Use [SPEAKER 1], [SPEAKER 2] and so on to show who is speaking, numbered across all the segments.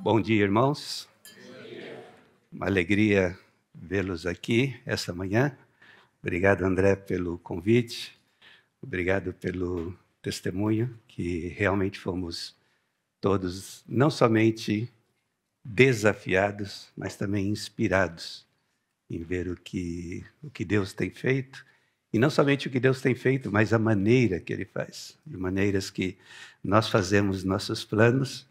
[SPEAKER 1] Bom dia, irmãos. Uma alegria vê-los aqui essa manhã. Obrigado, André, pelo convite. Obrigado pelo testemunho, que realmente fomos todos não somente desafiados, mas também inspirados em ver o que Deus tem feito. E não somente o que Deus tem feito, mas a maneira que Ele faz. De maneiras que nós fazemos nossos planos,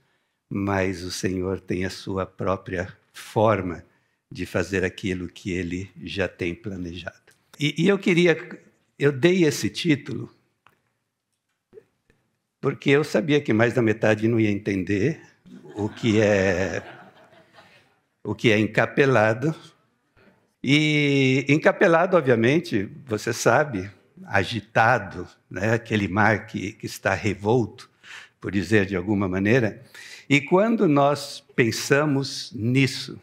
[SPEAKER 1] mas o Senhor tem a sua própria forma de fazer aquilo que Ele já tem planejado. E eu dei esse título porque eu sabia que mais da metade não ia entender o que é encapelado. E encapelado, obviamente, você sabe, agitado, né? Aquele mar que está revolto, por dizer de alguma maneira. E quando nós pensamos nisso,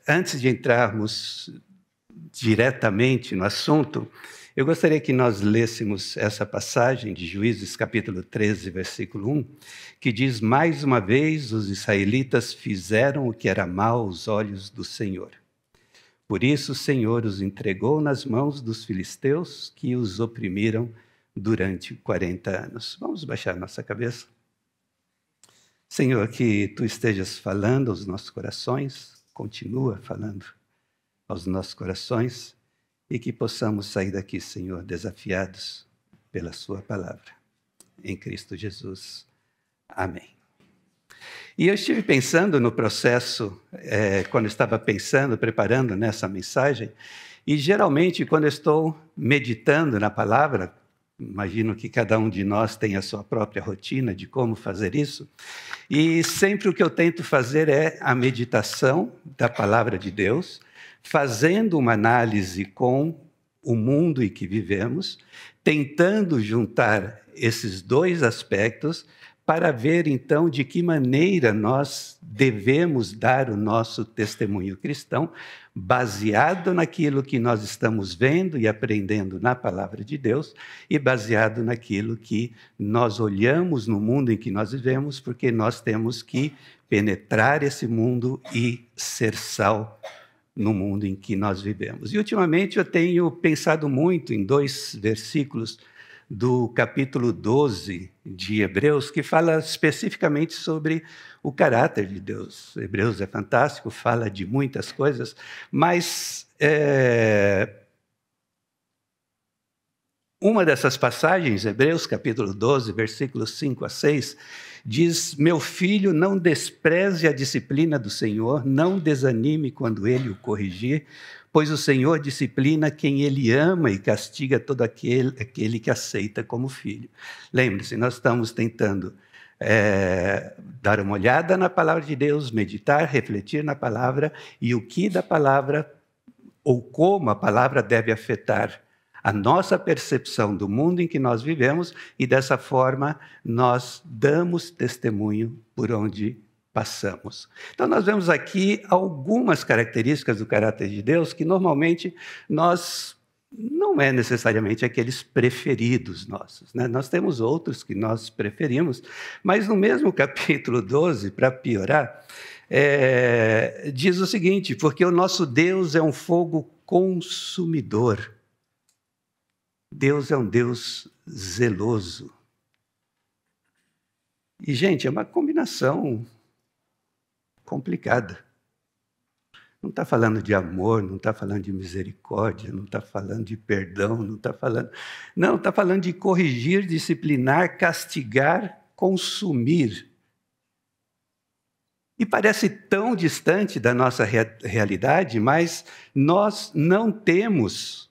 [SPEAKER 1] antes de entrarmos diretamente no assunto, eu gostaria que nós lêssemos essa passagem de Juízes, capítulo 13, versículo 1, que diz: mais uma vez os israelitas fizeram o que era mal aos olhos do Senhor. Por isso o Senhor os entregou nas mãos dos filisteus, que os oprimiram durante 40 anos. Vamos baixar nossa cabeça? Senhor, que Tu estejas falando aos nossos corações, continua falando aos nossos corações, e que possamos sair daqui, Senhor, desafiados pela Sua palavra. Em Cristo Jesus. Amém. E eu estive pensando no processo, quando eu estava preparando nessa mensagem, e geralmente quando eu estou meditando na palavra, imagino que cada um de nós tem a sua própria rotina de como fazer isso, e sempre o que eu tento fazer é a meditação da palavra de Deus, fazendo uma análise com o mundo em que vivemos, tentando juntar esses dois aspectos para ver, então, de que maneira nós devemos dar o nosso testemunho cristão, baseado naquilo que nós estamos vendo e aprendendo na palavra de Deus e baseado naquilo que nós olhamos no mundo em que nós vivemos, porque nós temos que penetrar esse mundo e ser sal no mundo em que nós vivemos. E, ultimamente, eu tenho pensado muito em dois versículos do capítulo 12 de Hebreus, que fala especificamente sobre o caráter de Deus. Hebreus é fantástico, fala de muitas coisas, mas uma dessas passagens, Hebreus capítulo 12, versículos 5 a 6, diz: meu filho, não despreze a disciplina do Senhor, não desanime quando Ele o corrigir, pois o Senhor disciplina quem Ele ama e castiga todo aquele que aceita como filho. Lembre-se, nós estamos tentando dar uma olhada na palavra de Deus, meditar, refletir na palavra e o que da palavra, ou como a palavra deve afetar a nossa percepção do mundo em que nós vivemos, e dessa forma nós damos testemunho por onde passamos. Então nós vemos aqui algumas características do caráter de Deus que normalmente nós não é necessariamente aqueles preferidos nossos, né? Nós temos outros que nós preferimos, mas no mesmo capítulo 12, para piorar, diz o seguinte: porque o nosso Deus é um fogo consumidor. Deus é um Deus zeloso. E, gente, é uma combinação complicada. Não está falando de amor, não está falando de misericórdia, não está falando de perdão, não está falando... Não, está falando de corrigir, disciplinar, castigar, consumir. E parece tão distante da nossa realidade, mas nós não temos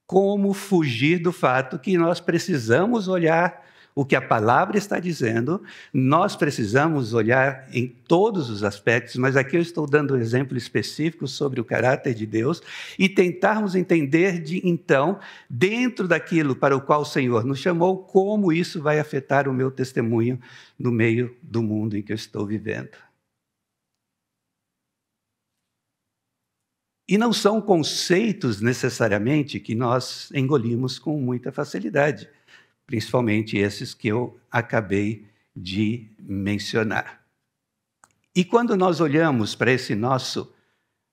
[SPEAKER 1] como fugir do fato que nós precisamos olhar o que a palavra está dizendo, nós precisamos olhar em todos os aspectos, mas aqui eu estou dando um exemplo específico sobre o caráter de Deus e tentarmos entender, então, dentro daquilo para o qual o Senhor nos chamou, como isso vai afetar o meu testemunho no meio do mundo em que eu estou vivendo. E não são conceitos, necessariamente, que nós engolimos com muita facilidade, principalmente esses que eu acabei de mencionar. E quando nós olhamos para esse nosso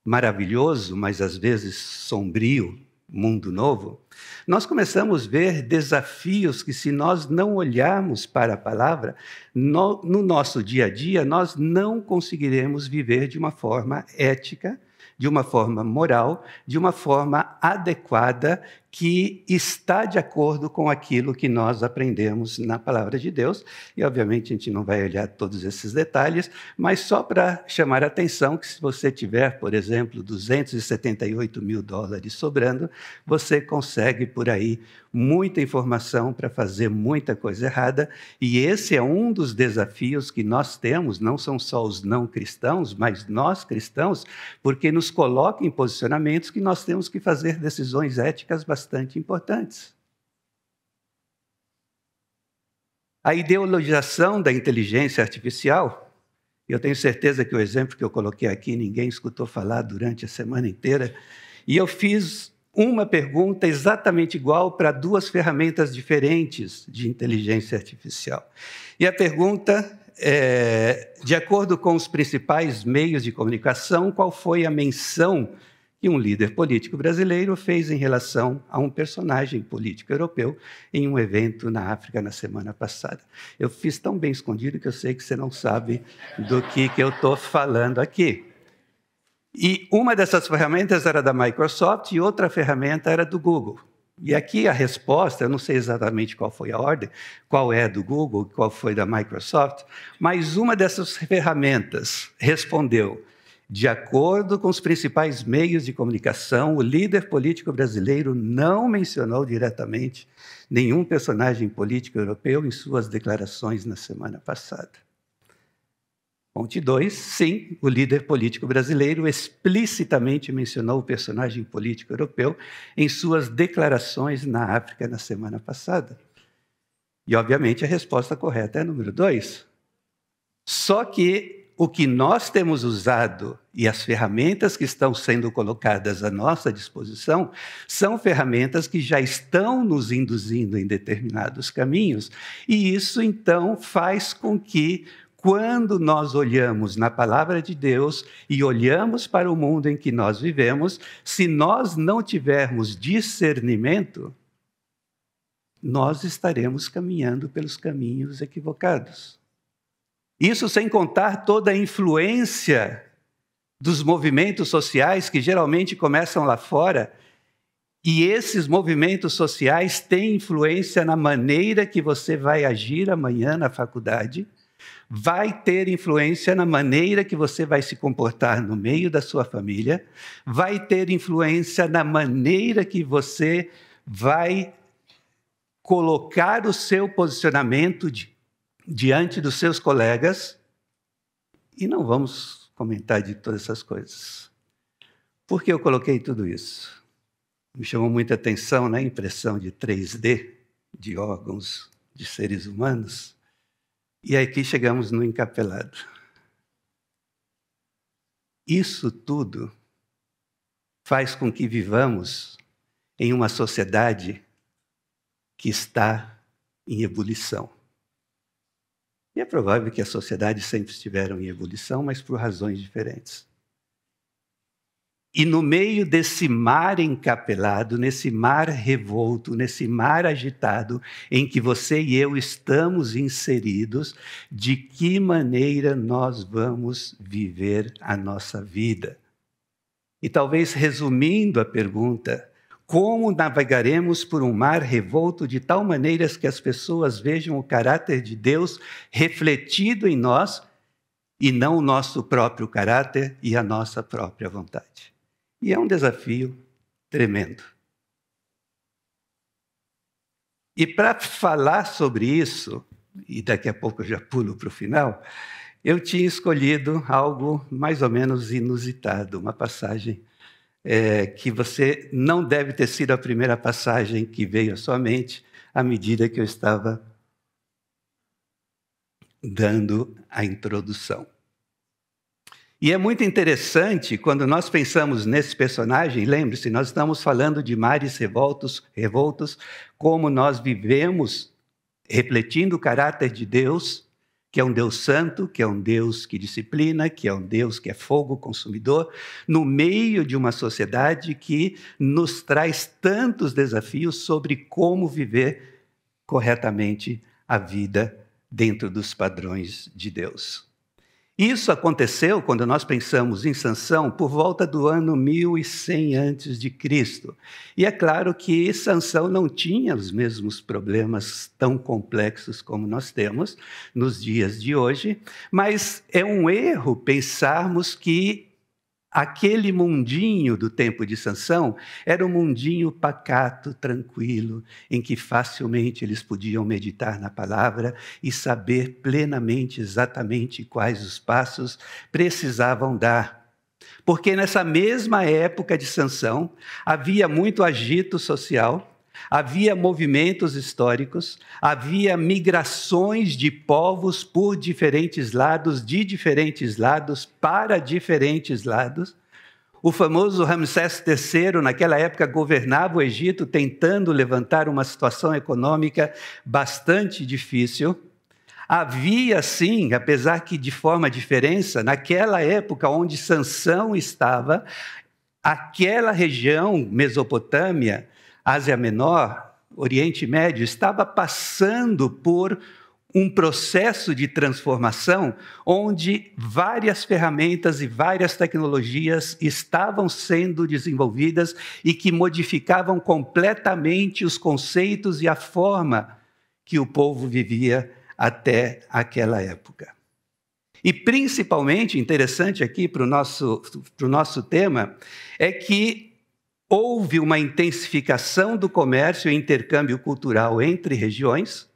[SPEAKER 1] maravilhoso, mas às vezes sombrio mundo novo, nós começamos a ver desafios que, se nós não olharmos para a palavra, no nosso dia a dia, nós não conseguiremos viver de uma forma ética, de uma forma moral, de uma forma adequada, que está de acordo com aquilo que nós aprendemos na palavra de Deus. E, obviamente, a gente não vai olhar todos esses detalhes, mas só para chamar a atenção que, se você tiver, por exemplo, $278 mil sobrando, você consegue, por aí, muita informação para fazer muita coisa errada. E esse é um dos desafios que nós temos, não são só os não cristãos, mas nós cristãos, porque nos coloca em posicionamentos que nós temos que fazer decisões éticas bastante importantes. A ideologização da inteligência artificial, eu tenho certeza que o exemplo que eu coloquei aqui, ninguém escutou falar durante a semana inteira, e eu fiz uma pergunta exatamente igual para duas ferramentas diferentes de inteligência artificial. E a pergunta é, de acordo com os principais meios de comunicação, qual foi a menção que um líder político brasileiro fez em relação a um personagem político europeu em um evento na África na semana passada. Eu fiz tão bem escondido que eu sei que você não sabe do que eu estou falando aqui. E uma dessas ferramentas era da Microsoft e outra ferramenta era do Google. E aqui a resposta, eu não sei exatamente qual foi a ordem, qual é do Google, qual foi da Microsoft, mas uma dessas ferramentas respondeu: de acordo com os principais meios de comunicação, o líder político brasileiro não mencionou diretamente nenhum personagem político europeu em suas declarações na semana passada. Ponto 2, sim, o líder político brasileiro explicitamente mencionou o personagem político europeu em suas declarações na África na semana passada. E, obviamente, a resposta correta é número 2. Só que o que nós temos usado e as ferramentas que estão sendo colocadas à nossa disposição são ferramentas que já estão nos induzindo em determinados caminhos, e isso, então, faz com que, quando nós olhamos na palavra de Deus e olhamos para o mundo em que nós vivemos, se nós não tivermos discernimento, nós estaremos caminhando pelos caminhos equivocados. Isso sem contar toda a influência dos movimentos sociais que geralmente começam lá fora, e esses movimentos sociais têm influência na maneira que você vai agir amanhã na faculdade, vai ter influência na maneira que você vai se comportar no meio da sua família, vai ter influência na maneira que você vai colocar o seu posicionamento diante dos seus colegas, e não vamos comentar de todas essas coisas. Por que eu coloquei tudo isso? Me chamou muita atenção na impressão de 3D de órgãos de seres humanos. E aqui chegamos no encapelado. Isso tudo faz com que vivamos em uma sociedade que está em ebulição. E é provável que as sociedades sempre estiveram em ebulição, mas por razões diferentes. E no meio desse mar encapelado, nesse mar revolto, nesse mar agitado, em que você e eu estamos inseridos, de que maneira nós vamos viver a nossa vida? E talvez resumindo a pergunta, como navegaremos por um mar revolto de tal maneira que as pessoas vejam o caráter de Deus refletido em nós e não o nosso próprio caráter e a nossa própria vontade? E é um desafio tremendo. E para falar sobre isso, e daqui a pouco eu já pulo para o final, eu tinha escolhido algo mais ou menos inusitado, uma passagem que você não deve ter sido a primeira passagem que veio à sua mente à medida que eu estava dando a introdução. E é muito interessante quando nós pensamos nesse personagem, lembre-se, nós estamos falando de mares revoltos, como nós vivemos refletindo o caráter de Deus, que é um Deus santo, que é um Deus que disciplina, que é um Deus que é fogo consumidor, no meio de uma sociedade que nos traz tantos desafios sobre como viver corretamente a vida dentro dos padrões de Deus. Isso aconteceu, quando nós pensamos em Sansão, por volta do ano 1100 a.C. E é claro que Sansão não tinha os mesmos problemas tão complexos como nós temos nos dias de hoje, mas é um erro pensarmos que aquele mundinho do tempo de Sansão era um mundinho pacato, tranquilo, em que facilmente eles podiam meditar na palavra e saber plenamente exatamente quais os passos precisavam dar. Porque nessa mesma época de Sansão havia muito agito social, havia movimentos históricos, havia migrações de povos por diferentes lados, de diferentes lados, para diferentes lados. O famoso Ramsés III, naquela época, governava o Egito, tentando levantar uma situação econômica bastante difícil. Havia, sim, apesar que de forma diferente, naquela época onde Sansão estava, aquela região, Mesopotâmia, Ásia Menor, Oriente Médio, estava passando por um processo de transformação onde várias ferramentas e várias tecnologias estavam sendo desenvolvidas e que modificavam completamente os conceitos e a forma que o povo vivia até aquela época. E principalmente, interessante aqui para o nosso tema, é que houve uma intensificação do comércio e intercâmbio cultural entre regiões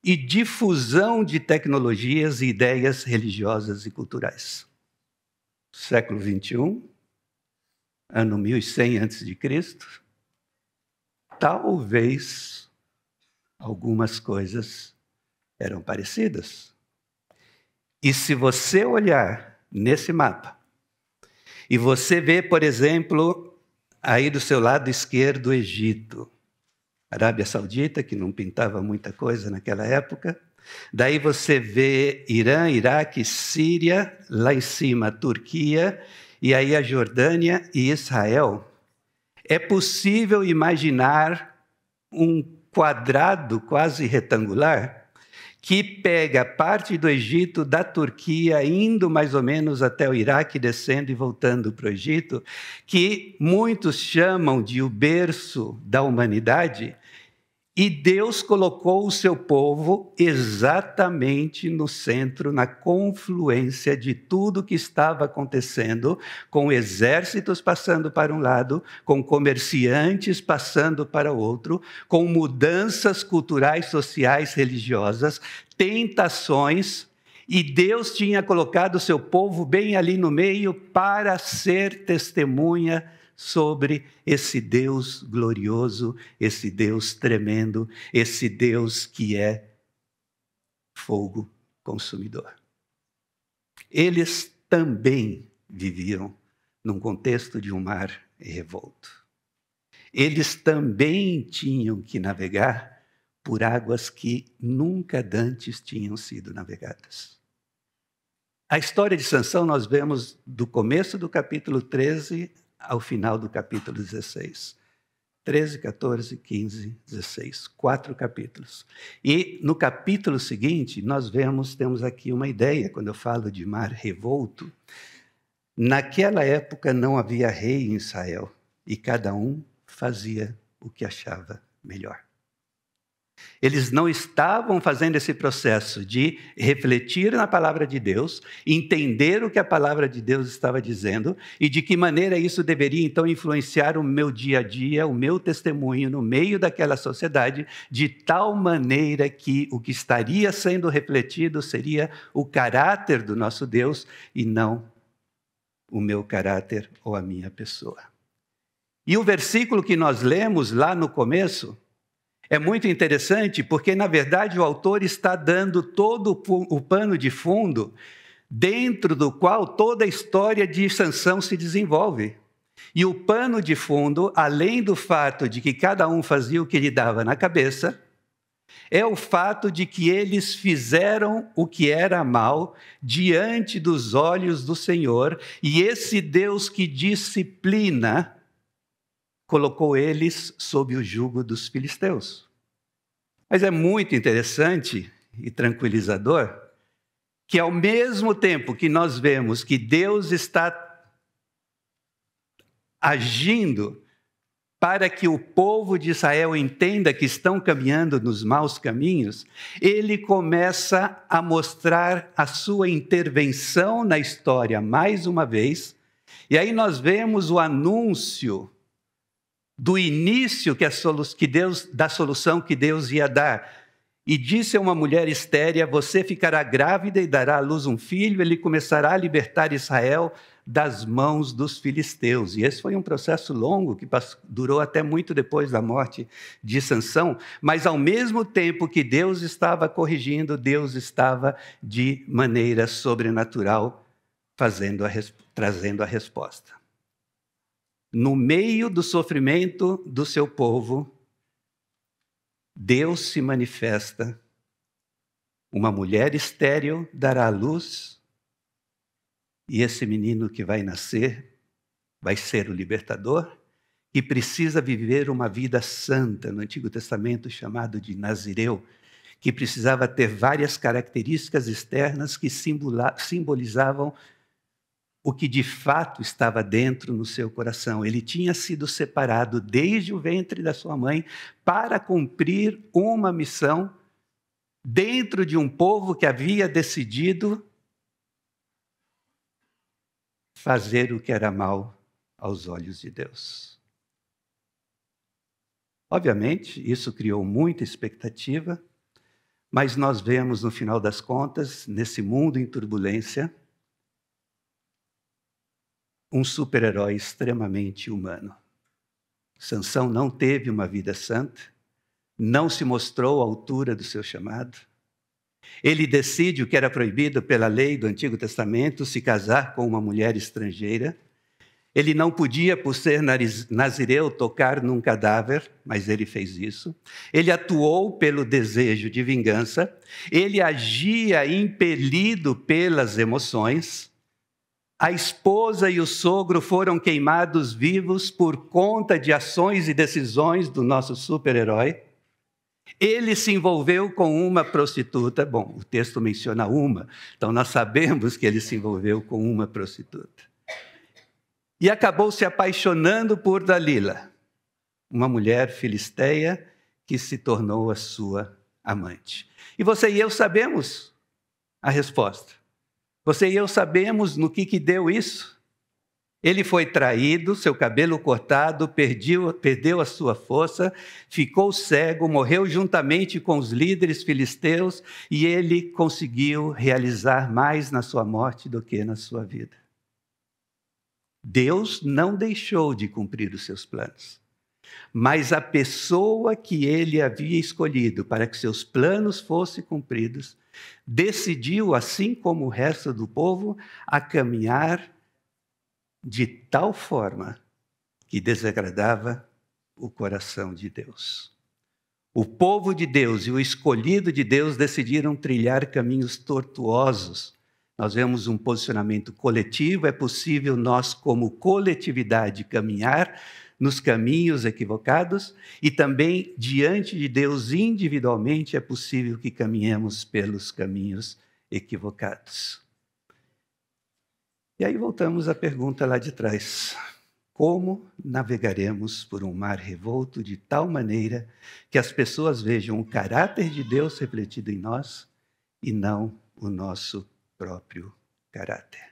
[SPEAKER 1] e difusão de tecnologias e ideias religiosas e culturais. Século XXI, ano 1100 a.C., talvez algumas coisas eram parecidas. E se você olhar nesse mapa, e você vê, por exemplo, aí do seu lado esquerdo, o Egito, Arábia Saudita, que não pintava muita coisa naquela época. Daí você vê Irã, Iraque, Síria, lá em cima Turquia, e aí a Jordânia e Israel. É possível imaginar um quadrado quase retangular que pega parte do Egito, da Turquia, indo mais ou menos até o Iraque, descendo e voltando para o Egito, que muitos chamam de o berço da humanidade, e Deus colocou o seu povo exatamente no centro, na confluência de tudo que estava acontecendo, com exércitos passando para um lado, com comerciantes passando para o outro, com mudanças culturais, sociais, religiosas, tentações, e Deus tinha colocado o seu povo bem ali no meio para ser testemunha sobre esse Deus glorioso, esse Deus tremendo, esse Deus que é fogo consumidor. Eles também viviam num contexto de um mar revolto. Eles também tinham que navegar por águas que nunca dantes tinham sido navegadas. A história de Sansão nós vemos do começo do capítulo 13 ao final do capítulo 16. 13, 14, 15, 16. 4 capítulos. E no capítulo seguinte, temos aqui uma ideia, quando eu falo de mar revolto. Naquela época não havia rei em Israel, e cada um fazia o que achava melhor. Eles não estavam fazendo esse processo de refletir na palavra de Deus, entender o que a palavra de Deus estava dizendo e de que maneira isso deveria então influenciar o meu dia a dia, o meu testemunho no meio daquela sociedade, de tal maneira que o que estaria sendo refletido seria o caráter do nosso Deus e não o meu caráter ou a minha pessoa. E o versículo que nós lemos lá no começo é muito interessante porque, na verdade, o autor está dando todo o pano de fundo dentro do qual toda a história de Sansão se desenvolve. E o pano de fundo, além do fato de que cada um fazia o que lhe dava na cabeça, é o fato de que eles fizeram o que era mal diante dos olhos do Senhor, e esse Deus que disciplina colocou eles sob o jugo dos filisteus. Mas é muito interessante e tranquilizador que, ao mesmo tempo que nós vemos que Deus está agindo para que o povo de Israel entenda que estão caminhando nos maus caminhos, ele começa a mostrar a sua intervenção na história mais uma vez, e aí nós vemos o anúncio do início da solução que Deus ia dar. E disse a uma mulher estéril: você ficará grávida e dará à luz um filho, ele começará a libertar Israel das mãos dos filisteus. E esse foi um processo longo que durou até muito depois da morte de Sansão, mas ao mesmo tempo que Deus estava corrigindo, Deus estava de maneira sobrenatural trazendo a resposta. No meio do sofrimento do seu povo, Deus se manifesta. Uma mulher estéril dará à luz, e esse menino que vai nascer vai ser o libertador, que precisa viver uma vida santa, no Antigo Testamento chamado de Nazireu, que precisava ter várias características externas que simbolizavam o que de fato estava dentro no seu coração. Ele tinha sido separado desde o ventre da sua mãe para cumprir uma missão dentro de um povo que havia decidido fazer o que era mal aos olhos de Deus. Obviamente, isso criou muita expectativa, mas nós vemos, no final das contas, nesse mundo em turbulência, um super-herói extremamente humano. Sansão não teve uma vida santa, não se mostrou à altura do seu chamado. Ele decide o que era proibido pela lei do Antigo Testamento, se casar com uma mulher estrangeira. Ele não podia, por ser nazireu, tocar num cadáver, mas ele fez isso. Ele atuou pelo desejo de vingança. Ele agia impelido pelas emoções. A esposa e o sogro foram queimados vivos por conta de ações e decisões do nosso super-herói. Ele se envolveu com uma prostituta. Bom, o texto menciona uma, então nós sabemos que ele se envolveu com uma prostituta. E acabou se apaixonando por Dalila, uma mulher filisteia que se tornou a sua amante. E você e eu sabemos a resposta. Você e eu sabemos no que deu isso. Ele foi traído, seu cabelo cortado, perdeu a sua força, ficou cego, morreu juntamente com os líderes filisteus, e ele conseguiu realizar mais na sua morte do que na sua vida. Deus não deixou de cumprir os seus planos, mas a pessoa que ele havia escolhido para que seus planos fossem cumpridos, decidiu, assim como o resto do povo, a caminhar de tal forma que desagradava o coração de Deus. O povo de Deus e o escolhido de Deus decidiram trilhar caminhos tortuosos. Nós vemos um posicionamento coletivo. É possível nós, como coletividade, caminhar nos caminhos equivocados, e também, diante de Deus, individualmente, é possível que caminhemos pelos caminhos equivocados. E aí voltamos à pergunta lá de trás. Como navegaremos por um mar revolto de tal maneira que as pessoas vejam o caráter de Deus refletido em nós e não o nosso próprio caráter?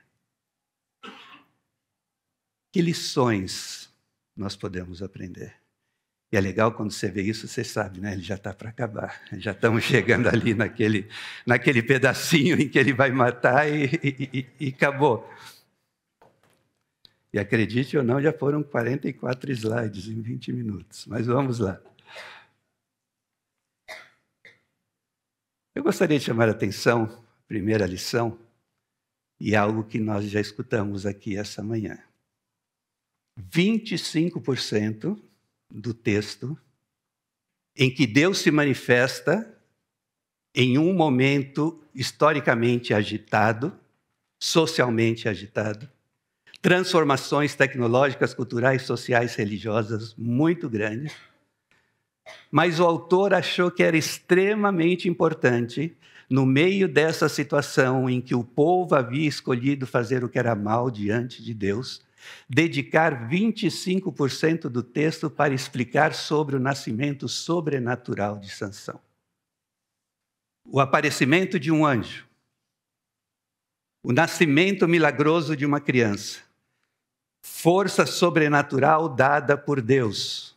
[SPEAKER 1] Que lições nós podemos aprender? E é legal quando você vê isso, você sabe, né? Ele já está para acabar. Já estamos chegando ali naquele pedacinho em que ele vai matar e acabou. E acredite ou não, já foram 44 slides em 20 minutos. Mas vamos lá. Eu gostaria de chamar a atenção, primeira lição, e algo que nós já escutamos aqui essa manhã. 25% do texto em que Deus se manifesta em um momento historicamente agitado, socialmente agitado, transformações tecnológicas, culturais, sociais, religiosas muito grandes. Mas o autor achou que era extremamente importante, no meio dessa situação em que o povo havia escolhido fazer o que era mal diante de Deus, dedicar 25% do texto para explicar sobre o nascimento sobrenatural de Sansão. O aparecimento de um anjo, o nascimento milagroso de uma criança, força sobrenatural dada por Deus.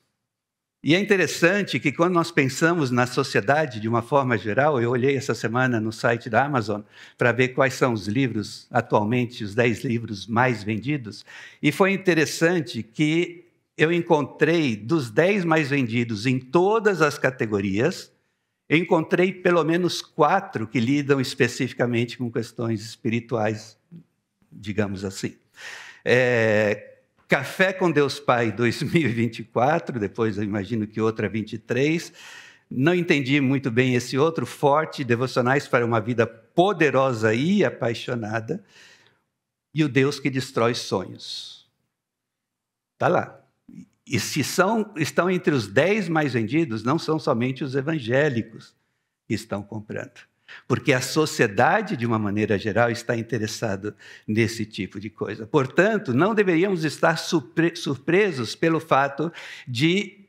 [SPEAKER 1] E é interessante que quando nós pensamos na sociedade de uma forma geral, eu olhei essa semana no site da Amazon para ver quais são os livros, atualmente, os 10 livros mais vendidos, e foi interessante que eu encontrei, dos 10 mais vendidos em todas as categorias, eu encontrei pelo menos 4 que lidam especificamente com questões espirituais, digamos assim. Café com Deus Pai 2024, depois eu imagino que outra 23. Não entendi muito bem esse outro, Forte, Devocionais para uma Vida Poderosa e Apaixonada, e o Deus que Destrói Sonhos. Está lá. E se estão entre os 10 mais vendidos, não são somente os evangélicos que estão comprando. Porque a sociedade, de uma maneira geral, está interessada nesse tipo de coisa. Portanto, não deveríamos estar surpresos pelo fato de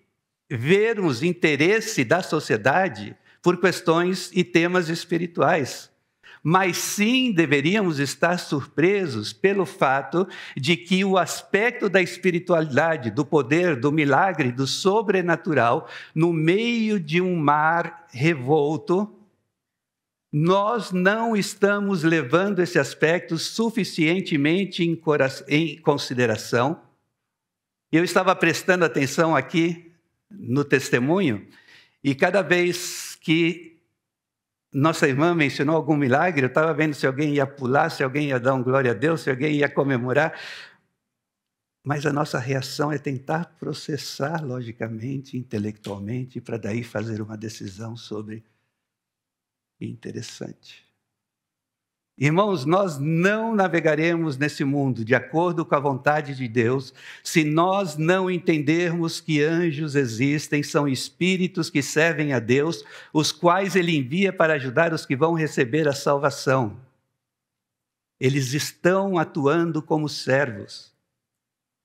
[SPEAKER 1] vermos interesse da sociedade por questões e temas espirituais. Mas sim deveríamos estar surpresos pelo fato de que o aspecto da espiritualidade, do poder, do milagre, do sobrenatural, no meio de um mar revolto, nós não estamos levando esse aspecto suficientemente em consideração. Eu estava prestando atenção aqui no testemunho, e cada vez que nossa irmã mencionou algum milagre, eu estava vendo se alguém ia pular, se alguém ia dar um glória a Deus, se alguém ia comemorar. Mas a nossa reação é tentar processar logicamente, intelectualmente, para daí fazer uma decisão sobre. Interessante. Irmãos, nós não navegaremos nesse mundo de acordo com a vontade de Deus se nós não entendermos que anjos existem, são espíritos que servem a Deus, os quais Ele envia para ajudar os que vão receber a salvação. Eles estão atuando como servos.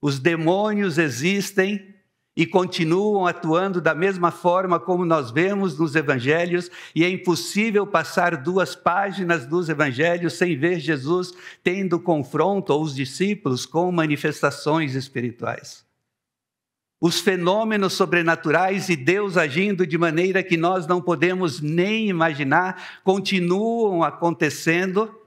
[SPEAKER 1] Os demônios existem e continuam atuando da mesma forma como nós vemos nos evangelhos, e é impossível passar 2 páginas dos evangelhos sem ver Jesus tendo confronto, ou os discípulos, com manifestações espirituais. Os fenômenos sobrenaturais e Deus agindo de maneira que nós não podemos nem imaginar, continuam acontecendo.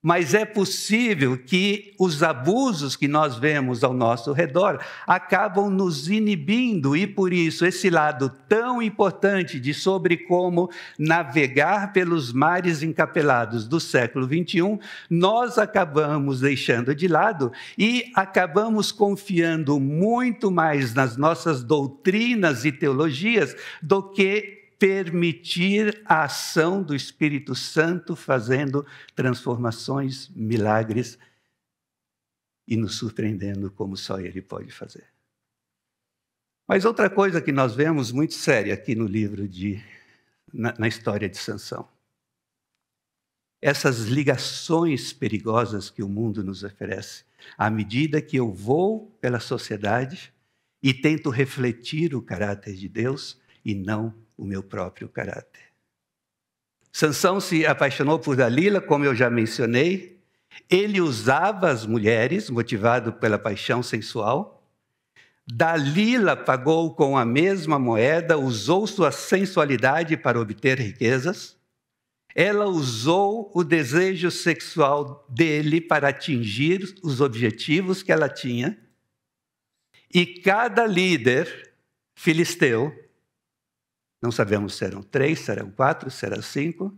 [SPEAKER 1] Mas é possível que os abusos que nós vemos ao nosso redor acabam nos inibindo, e por isso esse lado tão importante de sobre como navegar pelos mares encapelados do século XXI, nós acabamos deixando de lado e acabamos confiando muito mais nas nossas doutrinas e teologias do que permitir a ação do Espírito Santo fazendo transformações, milagres e nos surpreendendo como só Ele pode fazer. Mas outra coisa que nós vemos muito séria aqui no livro na história de Sansão. Essas ligações perigosas que o mundo nos oferece, à medida que eu vou pela sociedade e tento refletir o caráter de Deus e não o meu próprio caráter. Sansão se apaixonou por Dalila, como eu já mencionei. Ele usava as mulheres, motivado pela paixão sensual. Dalila pagou com a mesma moeda, usou sua sensualidade para obter riquezas. Ela usou o desejo sexual dele para atingir os objetivos que ela tinha. E cada líder filisteu, não sabemos se eram 3, se eram 4, se eram 5,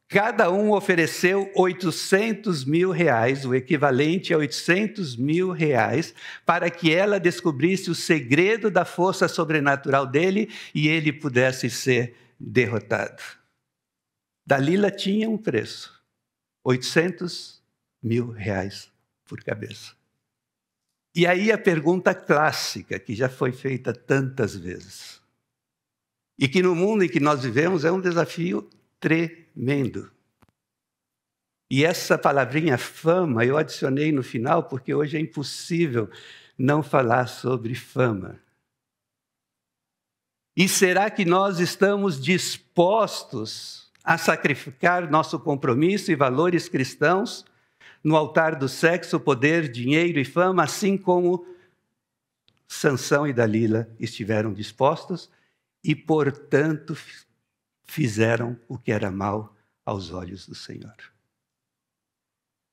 [SPEAKER 1] Cada um ofereceu 800 mil reais, o equivalente a 800 mil reais, para que ela descobrisse o segredo da força sobrenatural dele e ele pudesse ser derrotado. Dalila tinha um preço, 800 mil reais por cabeça. E aí a pergunta clássica, que já foi feita tantas vezes, e que no mundo em que nós vivemos é um desafio tremendo. E essa palavrinha fama eu adicionei no final porque hoje é impossível não falar sobre fama. E será que nós estamos dispostos a sacrificar nosso compromisso e valores cristãos no altar do sexo, poder, dinheiro e fama, assim como Sansão e Dalila estiveram dispostos e, portanto, fizeram o que era mal aos olhos do Senhor?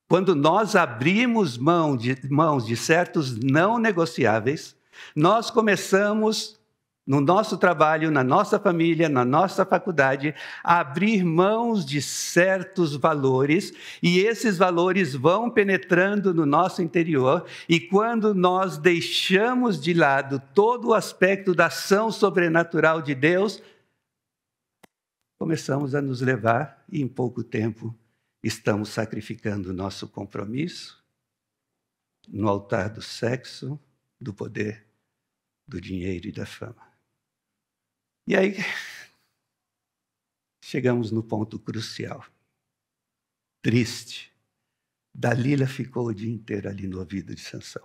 [SPEAKER 1] Quando nós abrimos mãos de certos não negociáveis, nós começamos, no nosso trabalho, na nossa família, na nossa faculdade, a abrir mãos de certos valores, e esses valores vão penetrando no nosso interior, e quando nós deixamos de lado todo o aspecto da ação sobrenatural de Deus, começamos a nos levar, e em pouco tempo, estamos sacrificando o nosso compromisso no altar do sexo, do poder, do dinheiro e da fama. E aí, chegamos no ponto crucial. Triste. Dalila ficou o dia inteiro ali no ouvido de Sansão.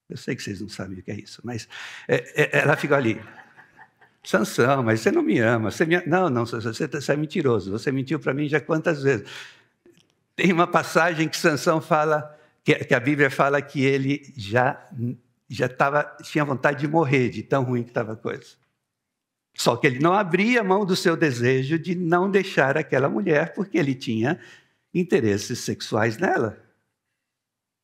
[SPEAKER 1] Eu sei que vocês não sabem o que é isso, mas ela ficou ali. Sansão, mas você não me ama. Não, você é mentiroso. Você mentiu para mim já quantas vezes? Tem uma passagem que Sansão fala, que a Bíblia fala que ele tinha vontade de morrer, de tão ruim que estava a coisa. Só que ele não abria mão do seu desejo de não deixar aquela mulher, porque ele tinha interesses sexuais nela.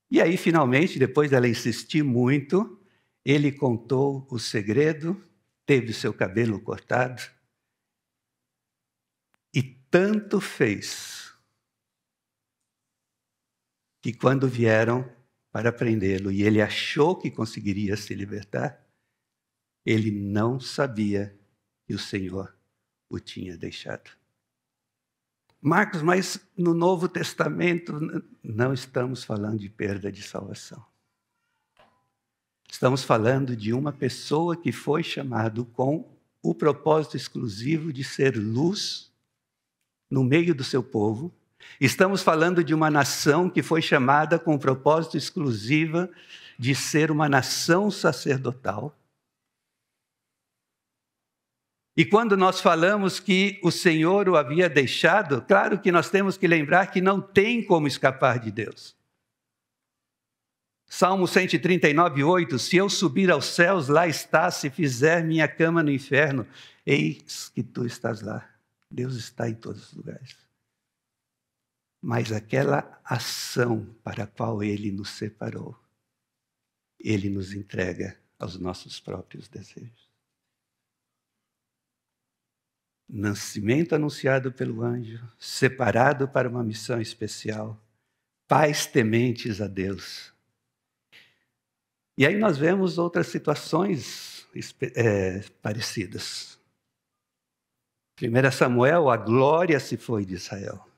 [SPEAKER 1] E aí, finalmente, depois dela insistir muito, ele contou o segredo, teve seu cabelo cortado, e tanto fez que quando vieram para prendê-lo e ele achou que conseguiria se libertar, ele não sabia que o Senhor o tinha deixado. Marcos, mas no Novo Testamento não estamos falando de perda de salvação. Estamos falando de uma pessoa que foi chamado com o propósito exclusivo de ser luz no meio do seu povo. Estamos falando de uma nação que foi chamada com o propósito exclusivo de ser uma nação sacerdotal. E quando nós falamos que o Senhor o havia deixado, claro que nós temos que lembrar que não tem como escapar de Deus. Salmo 139, 8, se eu subir aos céus, lá estás, se fizer minha cama no inferno, eis que tu estás lá. Deus está em todos os lugares. Mas aquela ação para a qual Ele nos separou, Ele nos entrega aos nossos próprios desejos. Nascimento anunciado pelo anjo, separado para uma missão especial, pais tementes a Deus. E aí nós vemos outras situações parecidas. 1 Samuel, a glória se foi de Israel.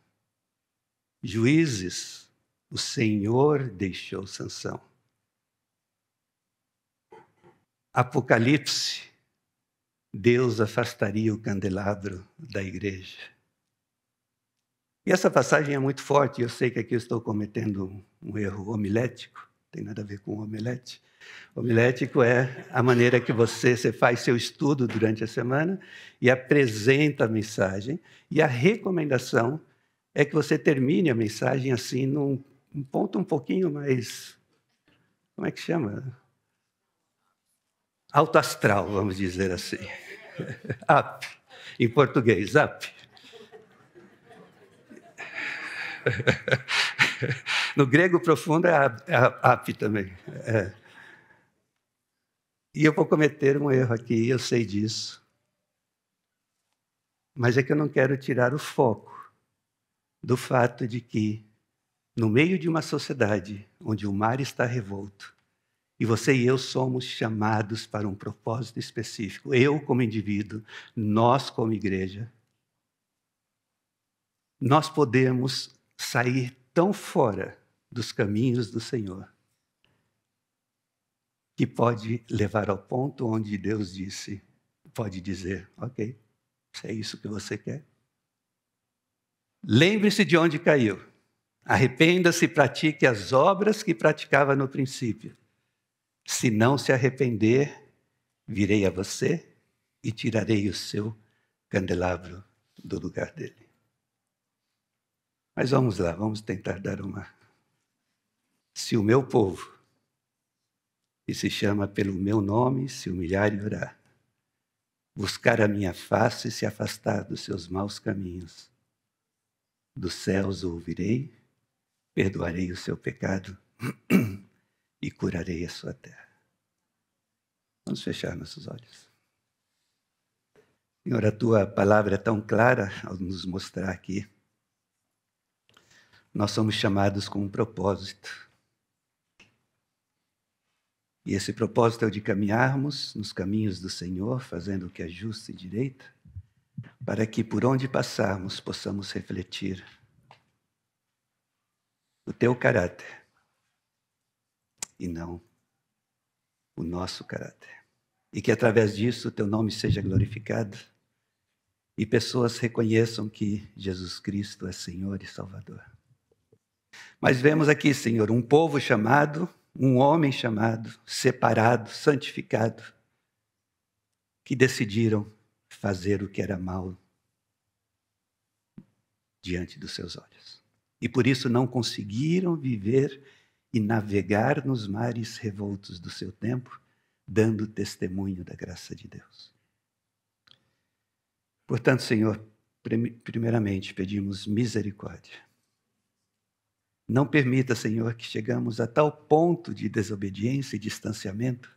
[SPEAKER 1] Juízes, o Senhor deixou Sansão. Apocalipse, Deus afastaria o candelabro da igreja. E essa passagem é muito forte, eu sei que aqui eu estou cometendo um erro homilético, não tem nada a ver com omelete. Homilético é a maneira que você faz seu estudo durante a semana e apresenta a mensagem, e a recomendação é que você termine a mensagem assim, num ponto um pouquinho mais, como é que chama? Alto astral, vamos dizer assim. Up, em português, up. No grego profundo é up também. É. E eu vou cometer um erro aqui, eu sei disso. Mas é que eu não quero tirar o foco do fato de que, no meio de uma sociedade onde o mar está revolto, e você e eu somos chamados para um propósito específico, eu como indivíduo, nós como igreja, nós podemos sair tão fora dos caminhos do Senhor, que pode levar ao ponto onde Deus pode dizer, ok, se é isso que você quer. Lembre-se de onde caiu. Arrependa-se e pratique as obras que praticava no princípio. Se não se arrepender, virei a você e tirarei o seu candelabro do lugar dele. Mas vamos lá, vamos tentar dar uma. Se o meu povo, que se chama pelo meu nome, se humilhar e orar, buscar a minha face e se afastar dos seus maus caminhos, dos céus o ouvirei, perdoarei o seu pecado e curarei a sua terra. Vamos fechar nossos olhos. Senhor, a tua palavra é tão clara ao nos mostrar aqui. Nós somos chamados com um propósito. E esse propósito é o de caminharmos nos caminhos do Senhor, fazendo o que é justo e direito, para que por onde passarmos possamos refletir o teu caráter e não o nosso caráter. E que através disso o teu nome seja glorificado e pessoas reconheçam que Jesus Cristo é Senhor e Salvador. Mas vemos aqui, Senhor, um povo chamado, um homem chamado, separado, santificado, que decidiram fazer o que era mal diante dos seus olhos. E por isso não conseguiram viver e navegar nos mares revoltos do seu tempo, dando testemunho da graça de Deus. Portanto, Senhor, primeiramente pedimos misericórdia. Não permita, Senhor, que chegamos a tal ponto de desobediência e distanciamento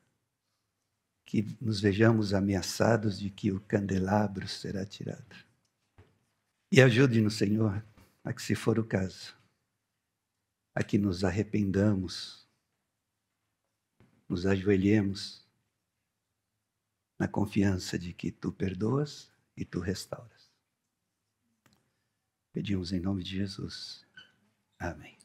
[SPEAKER 1] que nos vejamos ameaçados de que o candelabro será tirado. E ajude-nos, Senhor, a que, se for o caso, a que nos arrependamos, nos ajoelhemos na confiança de que Tu perdoas e Tu restauras. Pedimos em nome de Jesus. Amém.